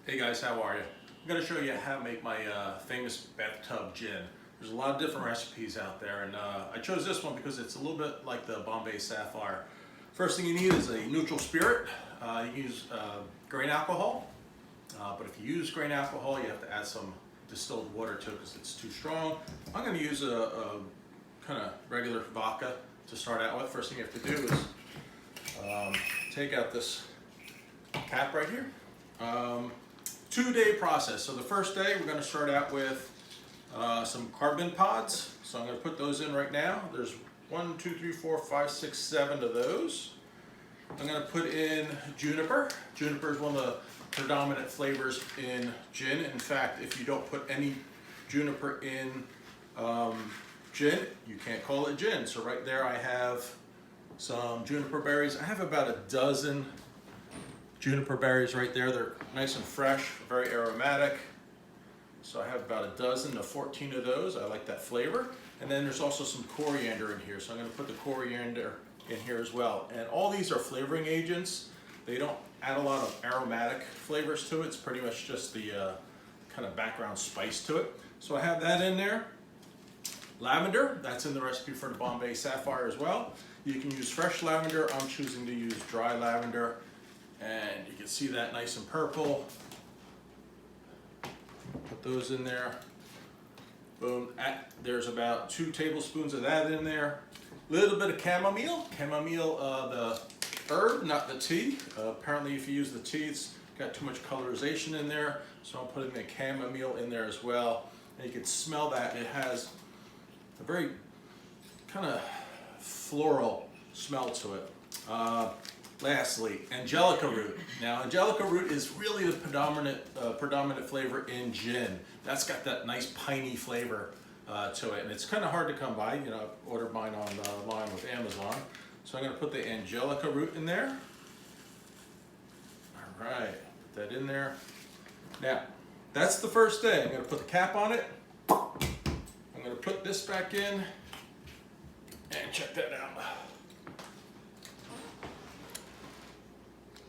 Hey guys, how are you? I'm going to show you how to make my famous bathtub gin. There's a lot of different recipes out there, and I chose this one because it's a little bit like the Bombay Sapphire. First thing you need is a neutral spirit. You can use grain alcohol, but if you use grain alcohol, you have to add some distilled water to it because it's too strong. I'm going to use a kind of regular vodka to start out with. First thing you have to do is take out this cap right here. 2-day process. So the first day we're going to start out with some carbon pods. So I'm going to put those in right now. There's 1, 2, 3, 4, 5, 6, 7 of those. I'm going to put in juniper. Juniper is one of the predominant flavors in gin. In fact, if you don't put any juniper in gin, you can't call it gin. So right there I have some juniper berries. I have about a dozen juniper berries right there. They're nice and fresh, very aromatic. So I have about a dozen to 14 of those. I like that flavor. And then there's also some coriander in here. So I'm going to put the coriander in here as well. And all these are flavoring agents. They don't add a lot of aromatic flavors to it. It's pretty much just the kind of background spice to it. So I have that in there. Lavender, that's in the recipe for the Bombay Sapphire as well. You can use fresh lavender. I'm choosing to use dry lavender. And you can see that nice and purple. Put those in there. Boom. There's about 2 tablespoons of that in there. A little bit of chamomile. Chamomile, the herb, not the tea. Apparently if you use the tea, it's got too much colorization in there. So I'm putting the chamomile in there as well. And you can smell that. It has a very kind of floral smell to it. Lastly, angelica root. Now, angelica root is really the predominant flavor in gin. That's got that nice piney flavor to it, and it's kind of hard to come by. You know, I've ordered mine online with Amazon. So I'm going to put the angelica root in there. All right, put that in there. Now, that's the first day. I'm going to put the cap on it. I'm going to put this back in, and check that out.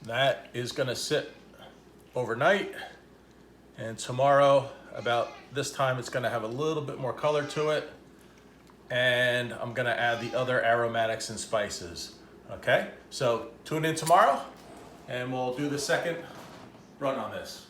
That is going to sit overnight, and tomorrow about this time it's going to have a little bit more color to it, and I'm going to add the other aromatics and spices. Okay, so tune in tomorrow and we'll do the second run on this.